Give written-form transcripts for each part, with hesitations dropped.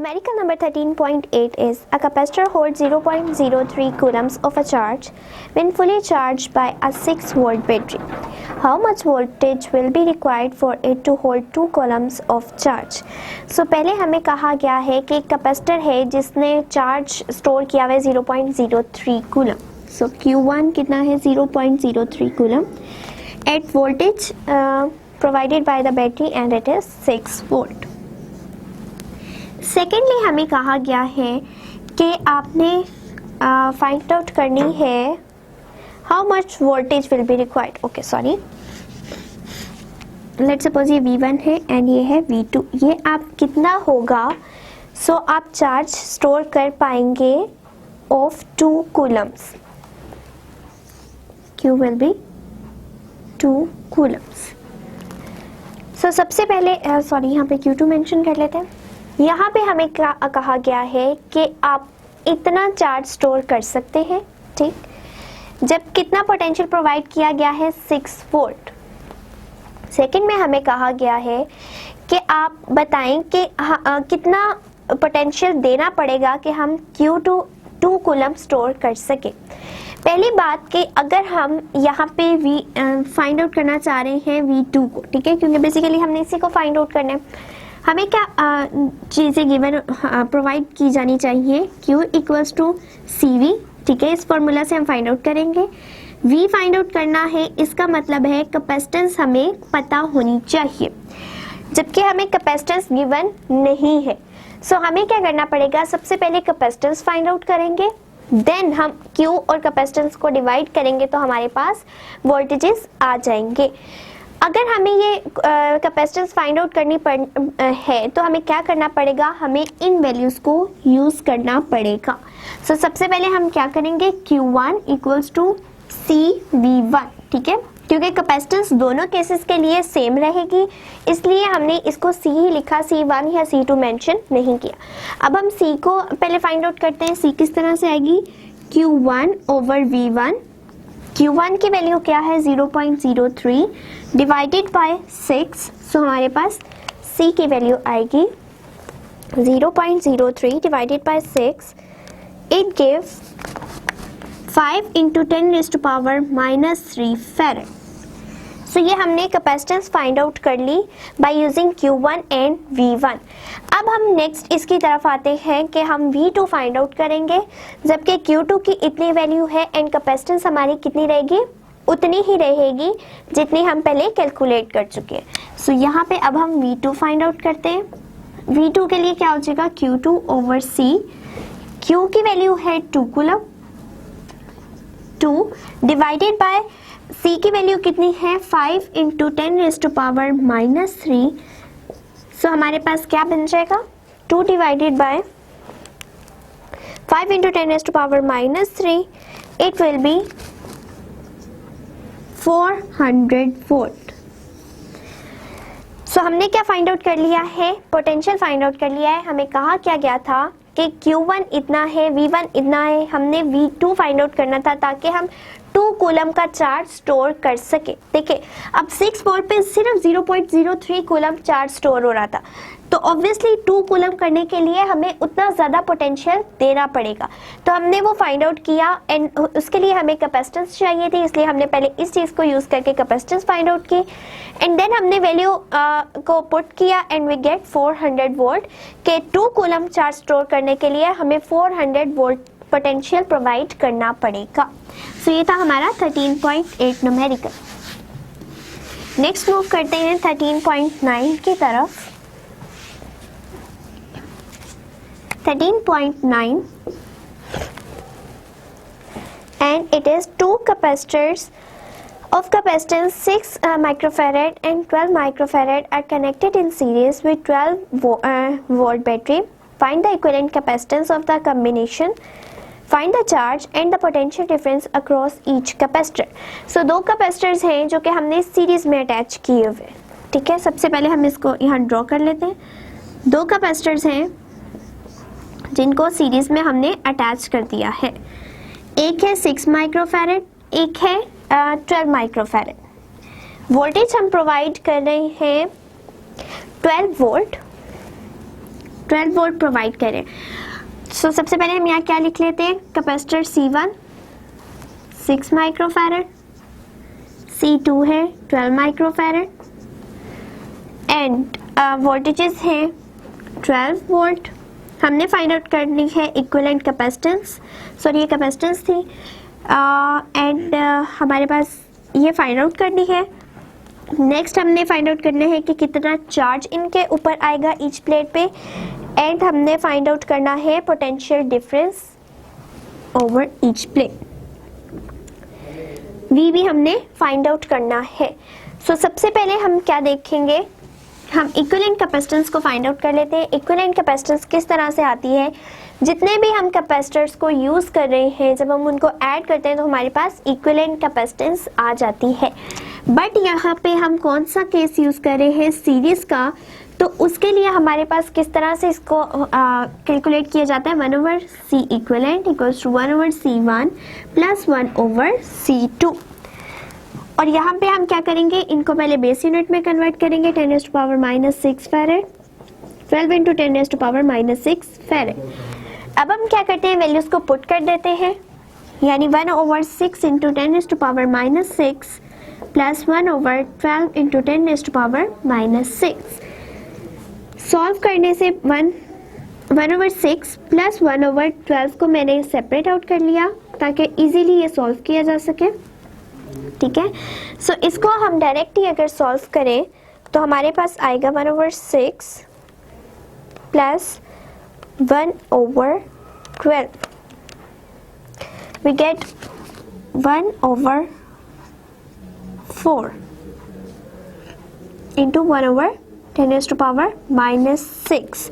Numerical number 13.8 is a capacitor holds 0.03 coulombs of a charge when fully charged by a 6 volt battery. How much voltage will be required for it to hold 2 coulombs of charge? So पहले हमें कहा गया है कि एक capacitor है जिसने charge store किया हुआ है 0.03 कूलम. सो Q1 कितना है 0.03 coulomb at voltage provided by the battery and it is 6 volt. Secondly हमें कहा गया है कि आपने फाइंड आउट करनी है how much voltage will be required. Okay sorry, let's suppose ये V1 है एंड ये है V2. ये आप कितना होगा सो आप चार्ज स्टोर कर पाएंगे of 2 coulombs. Q will be 2 coulombs. So सबसे पहले सॉरी यहाँ पे Q2 मेंशन कर लेते हैं. यहाँ पे हमें कहा गया है कि आप इतना चार्ज स्टोर कर सकते हैं, ठीक, जब कितना पोटेंशियल प्रोवाइड किया गया है 6 वोल्ट. सेकंड में हमें कहा गया है कि आप बताएं कि कितना पोटेंशियल देना पड़ेगा कि हम Q2 2 कूलम स्टोर कर सके. पहली बात कि अगर हम यहाँ पे फाइंड आउट करना चाह रहे हैं V2 को, ठीक है, क्योंकि बेसिकली हमने इसी को फाइंड आउट करना है. हमें क्या चीज़ें गिवन प्रोवाइड की जानी चाहिए. Q इक्वल्स टू CV, ठीक है, इस फॉर्मूला से हम फाइंड आउट करेंगे. V फाइंड आउट करना है, इसका मतलब है कैपेसिटेंस हमें पता होनी चाहिए, जबकि हमें कैपेसिटेंस गिवन नहीं है. सो हमें क्या करना पड़ेगा, सबसे पहले कैपेसिटेंस फाइंड आउट करेंगे, देन हम Q और कैपेसिटेंस को डिवाइड करेंगे तो हमारे पास वोल्टेजेस आ जाएंगे. अगर हमें ये कैपेसिटेंस फाइंड आउट करनी है तो हमें क्या करना पड़ेगा, हमें इन वैल्यूज़ को यूज़ करना पड़ेगा. सो सबसे पहले हम क्या करेंगे, Q1 इक्वल्स टू CV1, ठीक है, क्योंकि कैपेसिटेंस दोनों केसेस के लिए सेम रहेगी इसलिए हमने इसको C ही लिखा, C1 या C2 मेंशन नहीं किया. अब हम C को पहले फाइंड आउट करते हैं. C किस तरह से आएगी, Q1 ओवर V1. Q1 की वैल्यू क्या है 0.03 डिवाइडेड बाय 6. सो हमारे पास C की वैल्यू आएगी 0.03 divided by 6. It give 5 into 10 raised to power -3 farad. सो ये हमने कैपेसिटेंस फाइंड आउट कर ली by using Q1 and V1. अब हम नेक्स्ट इसकी तरफ आते हैं कि हम V2 फाइंड आउट करेंगे, जबकि Q2 की इतनी वैल्यू है एंड कैपेसिटेंस हमारी कितनी रहेगी, उतनी ही रहेगी जितनी हम पहले कैलकुलेट कर चुके हैं. सो यहाँ पे अब हम V2 फाइंड आउट करते हैं. V2 के लिए क्या हो जाएगा, Q2 ओवर C. Q की वैल्यू है 2 कूलम, 2 डिवाइडेड बाय C की वैल्यू कितनी है 5 into 10 raised to power -3. सो हमारे पास क्या बन जाएगा, 2 divided by 5 into 10 raised to power -3. It will be 400 volt. So हमने क्या फाइंड आउट कर लिया है, पोटेंशियल फाइंड आउट कर लिया है. हमें कहा क्या गया था कि Q1 इतना है, V1 इतना है, हमने V2 फाइंड आउट करना था ताकि हम 2 कूलम का चार्ज स्टोर कर सके. देखिए अब 6 वोल्ट पे सिर्फ 0.03 कूलम चार्ज स्टोर हो रहा था, तो ऑब्वियसली 2 कूलम करने के लिए हमें उतना ज़्यादा पोटेंशियल देना पड़ेगा. तो हमने वो फाइंड आउट किया एंड उसके लिए हमें कैपेसिटेंस चाहिए थी, इसलिए हमने पहले इस चीज़ को यूज़ करके कैपेसिटेंस फाइंड आउट की एंड देन हमने वैल्यू को पुट किया एंड वी गेट 400 वोल्ट के 2 कूलम चार्ज स्टोर करने के लिए हमें 400 वोल्ट पोटेंशियल प्रोवाइड करना पड़ेगा. सो ये था हमारा 13.8 न्यूमेरिकल. नेक्स्ट मूव करते हैं 13.9 की तरफ. 13.9 and it is 2 capacitors of capacitance 6 microfarad and 12 microfarad are connected in series with 12 volt battery. Find the equivalent capacitance of the combination. Find the charge and the potential difference across each capacitor. So 2 capacitors हैं जो कि हमने series में attach किए हुए, ठीक है. सबसे पहले हम इसको यहाँ ड्रॉ कर लेते हैं. 2 कैपेसिटर्स हैं जिनको सीरीज में हमने अटैच कर दिया है. एक है 6 माइक्रोफैरेड, एक है 12 माइक्रोफैरेड. वोल्टेज हम प्रोवाइड कर रहे हैं 12 वोल्ट. 12 वोल्ट प्रोवाइड करें। सो सबसे पहले हम यहाँ क्या लिख लेते हैं, कैपेसिटर C1 6 माइक्रोफैरड, C2 है 12 माइक्रोफैरड एंड वोल्टेजेस है 12 वोल्ट। हमने फाइंड आउट करनी है इक्विवेलेंट कैपेसिटेंस, सॉरी ये कैपेसिटेंस थी एंड हमारे पास ये फाइंड आउट करनी है। नेक्स्ट हमने फाइंड आउट करना है कि कितना चार्ज इनके ऊपर आएगा ईच प्लेट पे एंड हमने फाइंड आउट करना है potential difference over each plate, we भी हमने फाइंड आउट करना है। सो सबसे पहले हम क्या देखेंगे, हम इक्विवेलेंट कैपेसिटेंस को फाइंड आउट कर लेते हैं। इक्विवेलेंट कैपेसिटेंस किस तरह से आती है, जितने भी हम कैपेसिटर्स को यूज़ कर रहे हैं जब हम उनको ऐड करते हैं तो हमारे पास इक्विवेलेंट कैपेसिटेंस आ जाती है। बट यहाँ पे हम कौन सा केस यूज़ कर रहे हैं, सीरीज़ का, तो उसके लिए हमारे पास किस तरह से इसको कैलकुलेट किया जाता है, 1/C equivalent equals to 1/C1 plus 1/C2। और यहाँ पे हम क्या करेंगे, इनको पहले बेस यूनिट में कन्वर्ट करेंगे, 10⁻⁻6 फैरेड, 12 × 10⁻⁻6 फैरेड। अब हम क्या करते हैं, वैल्यूज को पुट कर देते हैं, यानी 1/6 × 10⁻6 प्लस 1/12 × 10⁻6। सॉल्व करने से 1/6 प्लस 1/12 को मैंने सेपरेट आउट कर लिया ताकि इजीली ये सॉल्व किया जा सके। ठीक है, सो इसको हम डायरेक्टली अगर सॉल्व करें तो हमारे पास आएगा 1/6 प्लस 1/12, we get 1/4 into 1/10⁻6।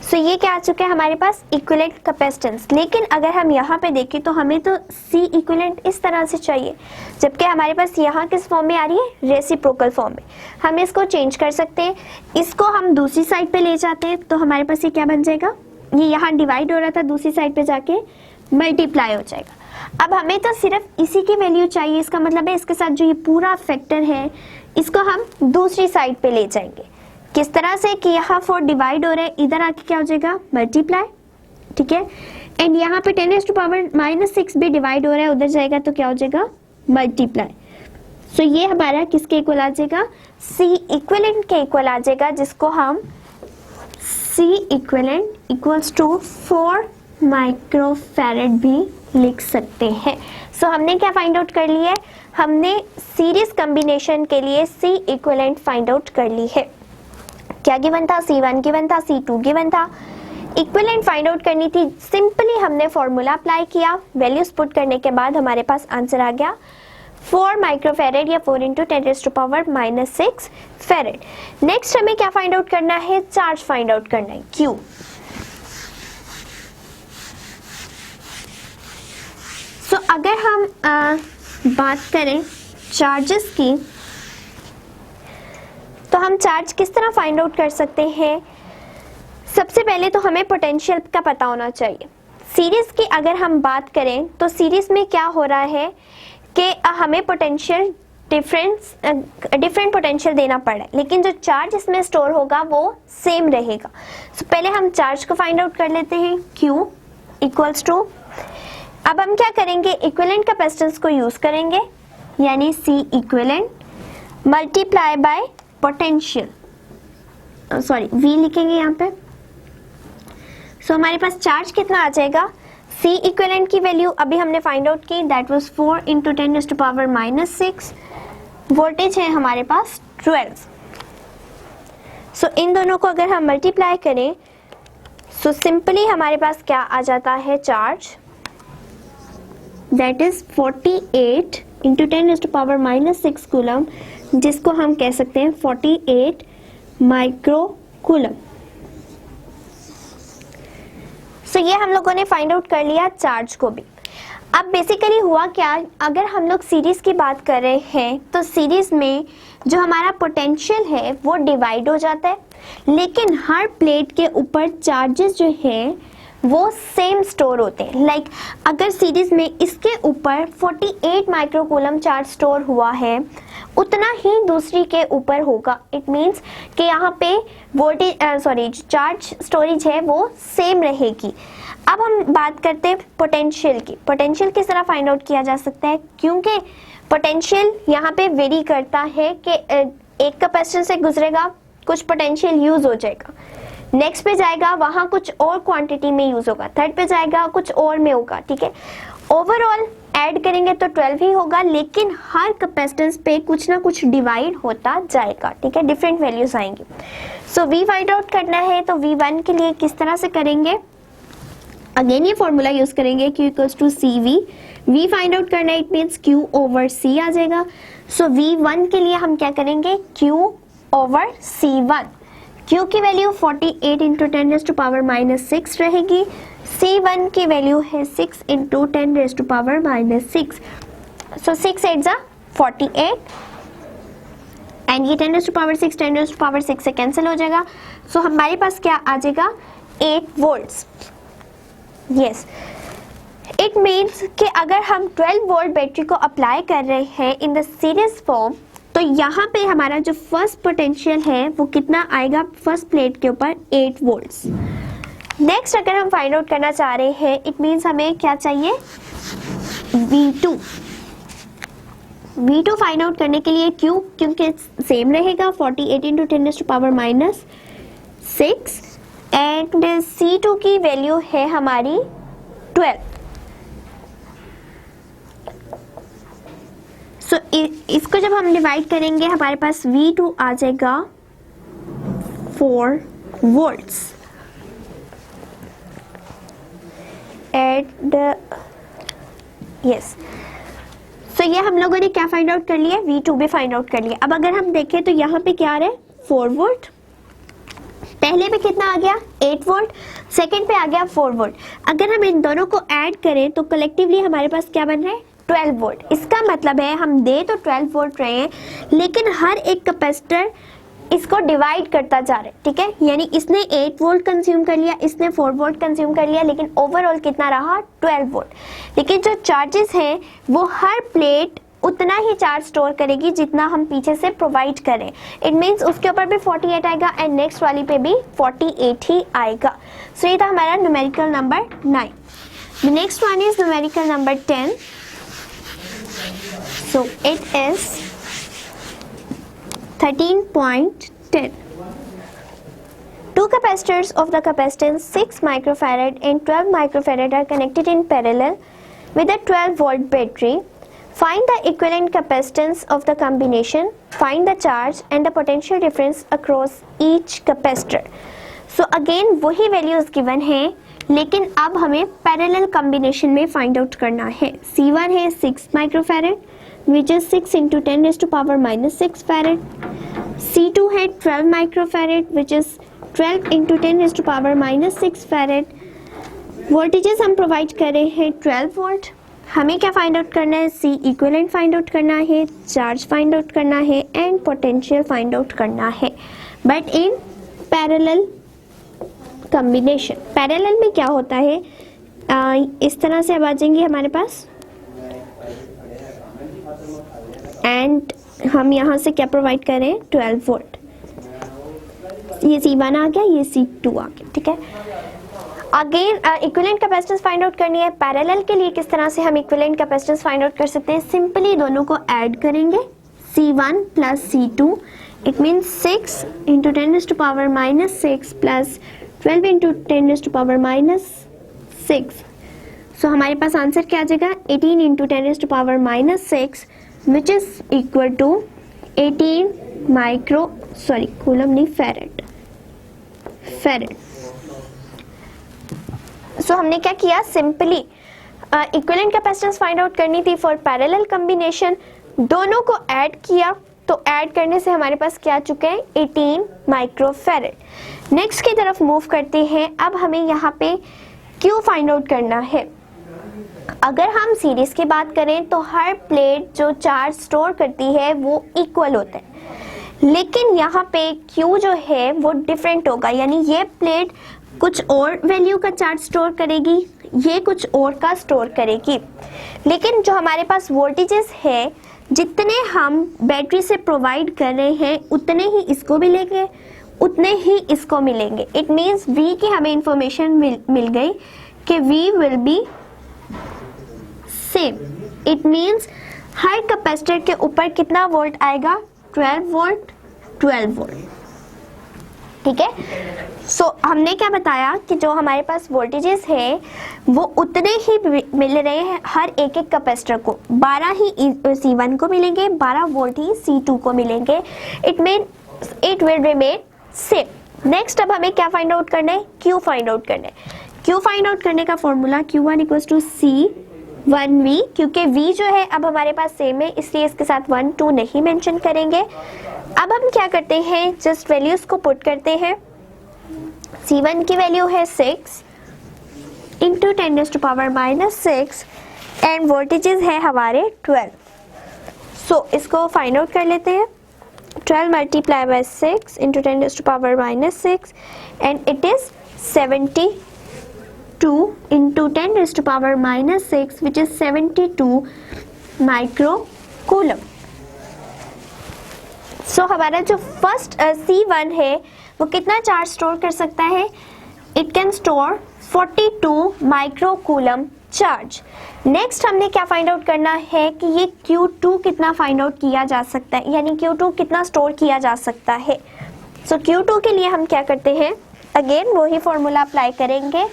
सो ये क्या आ चुका है हमारे पास, इक्विवेलेंट कैपेसिटेंस। लेकिन अगर हम यहाँ पे देखें तो हमें तो C इक्विवेलेंट इस तरह से चाहिए, जबकि हमारे पास यहाँ किस फॉर्म में आ रही है, रेसिप्रोकल फॉर्म में। हम इसको चेंज कर सकते हैं, इसको हम दूसरी साइड पे ले जाते हैं तो हमारे पास ये क्या बन जाएगा, ये यहाँ डिवाइड हो रहा था, दूसरी साइड पे जाके मल्टीप्लाई हो जाएगा। अब हमें तो सिर्फ इसी की वैल्यू चाहिए, इसका मतलब है इसके साथ जो ये पूरा फैक्टर है इसको हम दूसरी साइड पे ले जाएंगे। किस तरह से कि यहाँ 4 डिवाइड हो रहे हैं, इधर आके क्या हो जाएगा, मल्टीप्लाई। ठीक है, एंड यहाँ पे 10⁻⁻6 भी डिवाइड हो रहा है, उधर जाएगा तो क्या हो जाएगा, मल्टीप्लाई। सो ये हमारा किसके इक्वल आ जाएगा, C इक्विवेलेंट के इक्वल आ जाएगा, जिसको हम C equivalent equals to 4 microfarad भी लिख सकते हैं। सो हमने क्या फाइंड आउट कर लिया है, हमने सीरीज कॉम्बिनेशन के लिए C इक्विवेलेंट फाइंड आउट कर ली है। क्या गिवन था, C1 गिवन था, C2 गिवन था, इक्विवेलेंट फाइंड आउट करनी थी। सिंपली हमने फॉर्मूला अप्लाई किया, वैल्यूज पुट करने के बाद हमारे पास आंसर आ गया 4 माइक्रोफैरड या 4 × 10⁻6 फैरड। नेक्स्ट हमें क्या फाइंड आउट करना है, चार्ज फाइंड आउट करना है, Q। सो अगर हम बात करें चार्जेस की, तो हम चार्ज किस तरह फाइंड आउट कर सकते हैं। सबसे पहले तो हमें पोटेंशियल का पता होना चाहिए। सीरीज की अगर हम बात करें तो सीरीज में क्या हो रहा है कि हमें पोटेंशियल डिफरेंट पोटेंशियल देना पड़ा है, लेकिन जो चार्ज इसमें स्टोर होगा वो सेम रहेगा। सो पहले हम चार्ज को फाइंड आउट कर लेते हैं, Q इक्वल्स टू, अब हम क्या करेंगे, इक्विवेलेंट कैपेसिटेंस को यूज करेंगे, यानी C equivalent multiply by potential, sorry V लिखेंगे यहाँ पे। सो हमारे पास चार्ज कितना आ जाएगा, C इक्विवेलेंट की वैल्यू अभी हमने फाइंड आउट की, दैट वाज 4 × 10⁻6, वोल्टेज है हमारे पास 12। सो इन दोनों को अगर हम मल्टीप्लाई करें सो सिंपली हमारे पास क्या आ जाता है, चार्ज दैट इज 48 × 10⁻6 कूलम, जिसको हम कह सकते हैं 48 माइक्रो कूलम। सो ये हम लोगों ने फाइंड आउट कर लिया चार्ज को भी। अब बेसिकली हुआ क्या, अगर हम लोग सीरीज की बात कर रहे हैं तो सीरीज में जो हमारा पोटेंशियल है वो डिवाइड हो जाता है, लेकिन हर प्लेट के ऊपर चार्जेस जो है वो सेम स्टोर होते हैं। लाइक अगर सीरीज में इसके ऊपर 48 माइक्रोकूलम चार्ज स्टोर हुआ है उतना ही दूसरी के ऊपर होगा। इट मीन्स कि यहाँ पे वोल्टेज चार्ज स्टोरेज है वो सेम रहेगी। अब हम बात करते हैं पोटेंशियल की। पोटेंशियल किस तरह फाइंड आउट किया जा सकता है, क्योंकि पोटेंशियल यहाँ पे वेरी करता है कि एक कैपेसिटर से गुजरेगा, कुछ पोटेंशियल यूज हो जाएगा, नेक्स्ट पे जाएगा वहां कुछ और क्वांटिटी में यूज होगा, थर्ड पे जाएगा कुछ और में होगा, ठीक है। ओवरऑल ऐड करेंगे तो 12 ही होगा, लेकिन हर कैपेसिटेंस पे कुछ ना कुछ डिवाइड होता जाएगा, ठीक है, डिफरेंट वैल्यूज आएंगी। सो V फाइंड आउट करना है तो V1 के लिए किस तरह से करेंगे, अगेन ये फॉर्मूला यूज करेंगे Q equals to CV। V find out करना है, it means Q over C आ जाएगा। सो V1 के लिए हम क्या करेंगे, Q ओवर C1। Q की value 48 into 10 raise to power -6 रहेगी। C1 की वैल्यू है 6 into 10 raise to power -6। So 6 8 जा 48 एंड ये 10 raise to power 6 10 raise to power 6 से कैंसिल हो जाएगा। सो हमारे पास क्या आ जाएगा, 8 वोल्ट्स। यस, इट मीन्स कि अगर हम 12 वोल्ट बैटरी को अप्लाई कर रहे हैं इन द सीरीज फॉर्म तो यहाँ पे हमारा जो फर्स्ट पोटेंशियल है वो कितना आएगा, फर्स्ट प्लेट के ऊपर 8 वोल्ट्स। नेक्स्ट अगर हम फाइंड आउट करना चाह रहे हैं, इट मीन्स हमें क्या चाहिए, V2। V2 फाइंड आउट करने के लिए Q क्योंकि सेम रहेगा 48 into 10 raise to power -6 and C2 की वैल्यू है हमारी 12। सो इसको जब हम डिवाइड करेंगे हमारे पास V2 आ जाएगा 4 वोल्ट्स एट यस। सो ये हम लोगों ने क्या फाइंड आउट कर लिया, V2 भी फाइंड आउट कर लिया। अब अगर हम देखें तो यहाँ पे क्या आ रहा है, 4 वोल्ट। पहले पे कितना आ गया, 8 वोल्ट, सेकंड पे आ गया 4 वोल्ट। अगर हम इन दोनों को ऐड करें तो कलेक्टिवली हमारे पास क्या बन रहा है, 12 वोल्ट। इसका मतलब है हम दे तो 12 वोल्ट रहे हैं लेकिन हर एक कैपेसिटर इसको डिवाइड करता जा रहा है, ठीक है। यानी इसने 8 वोल्ट कंज्यूम कर लिया, इसने 4 वोल्ट कंज्यूम कर लिया, लेकिन ओवरऑल कितना रहा, 12 वोल्ट। लेकिन जो चार्जेस हैं वो हर प्लेट उतना ही चार्ज स्टोर करेगी जितना हम पीछे से प्रोवाइड करें। इट मीन्स उसके ऊपर भी 48 आएगा एंड नेक्स्ट वाली पे भी 48 ही आएगा। सो ये था हमारा numerical number 9। The next one is numerical number 10। So it is 13.10. Two capacitors of the capacitance 6 microfarad and 12 microfarad are connected in parallel with a 12 volt battery. Find the equivalent capacitance of the combination. Find the charge and the potential difference across each capacitor. So again वही values given है, लेकिन अब हमें parallel combination में find out करना है। C1 है 6 microfarad which is 6 into 10 raise to power -6 farad. C2 है 12 microfarad which is 12 into 10 raise to power -6 farad. Voltages हम प्रोवाइड कर रहे हैं 12 वोल्ट। हमें क्या फाइंड आउट करना है, C इक्विवेलेंट फाइंड आउट करना है, चार्ज फाइंड आउट करना है एंड पोटेंशियल फाइंड आउट करना है, but in parallel combination. Parallel में क्या होता है, इस तरह से अब आ जाएंगे हमारे पास एंड हम यहाँ से क्या प्रोवाइड करें, 12 वोल्ट। ये C1 आ गया, ये C2 आ गया, ठीक है। Again equivalent capacitance find out करनी है। पैरेलल के लिए किस तरह से हम इक्विवेलेंट कैपेसिटेंस फाइंड आउट कर सकते हैं, सिंपली दोनों को ऐड करेंगे, C1 plus C2। It means 6 into 10 raise to power -6 plus 12 into 10 raise to power -6। So हमारे पास आंसर क्या आ जाएगा, 18 into 10 raise to power -6 which is equal to 18 coulomb नहीं, फैरेड। सो हमने क्या किया, simply equivalent capacitance find out करनी थी फॉर पैरेलल कॉम्बिनेशन, दोनों को ऐड किया तो ऐड करने से हमारे पास क्या आ चुके हैं, 18 माइक्रोफैरेड। नेक्स्ट की तरफ मूव करते हैं। अब हमें यहाँ पे Q फाइंड आउट करना है। अगर हम सीरीज की बात करें तो हर प्लेट जो चार्ज स्टोर करती है वो इक्वल होता है, लेकिन यहाँ पे Q जो है वो डिफरेंट होगा, यानी ये प्लेट कुछ और वैल्यू का चार्ज स्टोर करेगी, ये कुछ और का स्टोर करेगी। लेकिन जो हमारे पास वोल्टेजेस है, जितने हम बैटरी से प्रोवाइड कर रहे हैं उतने ही इसको मिलेंगे, उतने ही इसको मिलेंगे। इट मीन्स V की हमें इंफॉर्मेशन मिल गई कि V will be same. It means her capacitor के ऊपर कितना वोल्ट आएगा, 12 वोल्ट 12 वोल्ट। ठीक है, सो हमने क्या बताया कि जो हमारे पास वोल्टेजेस है वो उतने ही मिल रहे हैं हर एक एक कैपेसिटर को। 12 ही C1 को मिलेंगे, 12 वोल्ट ही C2 को मिलेंगे। It will remain same. Next अब हमें क्या फाइंड आउट करना है, Q फाइंड आउट करना है। Q फाइंड आउट करने का formula Q1 equals to C1V, क्योंकि V जो है अब हमारे पास सेम है इसलिए इसके साथ 1 2 नहीं मेंशन करेंगे। अब हम क्या करते हैं, जस्ट वैल्यूज को पुट करते हैं। C1 की वैल्यू है 6 इंटू 10⁻⁻6 एंड वोल्टेजेस है हमारे 12। सो इसको फाइंड आउट कर लेते हैं। 12 multiply by 6 into 10⁻⁻6 and it is 72 into 10⁻⁻6 which is 72 micro coulomb. So हमारा जो फर्स्ट C1 है वो कितना चार्ज स्टोर कर सकता है, it can store 42 micro coulomb charge. Next हमने क्या फाइंड आउट करना है कि ये Q2 कितना फाइंड आउट किया जा सकता है, यानी Q2 कितना स्टोर किया जा सकता है। सो Q2 के लिए हम क्या करते हैं, अगेन वही फॉर्मूला अप्लाई करेंगे,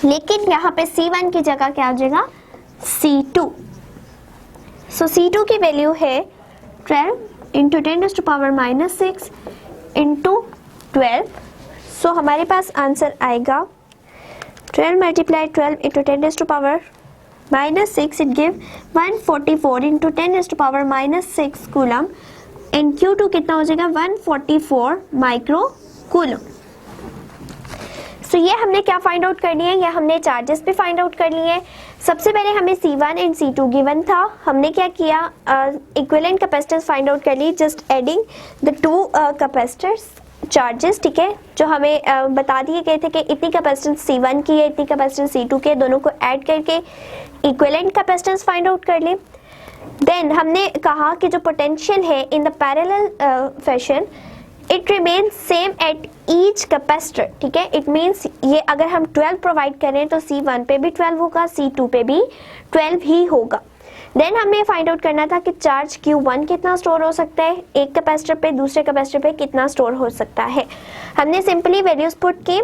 लेकिन यहाँ पे C1 की जगह क्या हो जाएगा, C2। सो C2 की वैल्यू है 12 इंटू 10⁻⁻6 इंटू 12। सो हमारे पास आंसर आएगा 12 multiply 12 into 10⁻⁻6 it give 144 into 10⁻⁻6 coulomb and Q2 कितना हो जाएगा 144 माइक्रो कूलम। सो ये हमने क्या फाइंड आउट कर लिया है, या हमने चार्जेस भी फाइंड आउट कर लिए हैं। सबसे पहले हमें C1 एंड C2 गिवन था, हमने क्या किया, इक्विवेलेंट कैपेसिटेंस फाइंड आउट कर ली just adding the two capacitors charges. ठीक है, जो हमें बता दिए गए थे कि इतनी कैपेसिटेंस C1 की है, इतनी कैपेसिटेंस C2 की है, दोनों को ऐड करके इक्विवेलेंट कैपेसिटेंस फाइंड आउट कर ली। देन हमने कहा कि जो पोटेंशियल है in the parallel fashion it remain same at each capacitor. ठीक है, इट मीन्स ये अगर हम 12 प्रोवाइड करें तो C1 पे भी 12 होगा, C2 पे भी 12 ही होगा। देन हमें फाइंड आउट करना था कि चार्ज Q1 कितना स्टोर हो सकता है, एक कैपेसिटर पे दूसरे कैपेसिटर पे कितना स्टोर हो सकता है। हमने सिंपली वैल्यूज पुट की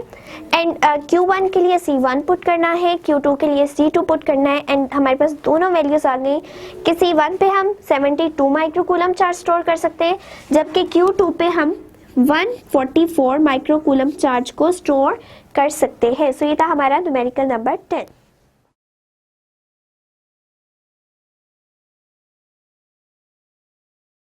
एंड Q1 के लिए C1 पुट करना है, Q2 के लिए C2 पुट करना है एंड हमारे पास दोनों वैल्यूज आ गई कि C1 पे हम 72 माइक्रोकूलम चार्ज स्टोर कर सकते हैं, जबकि Q2 पे हम 144 माइक्रोकूलम चार्ज को स्टोर कर सकते हैं। सो ये था हमारा न्यूमेरिकल नंबर 10।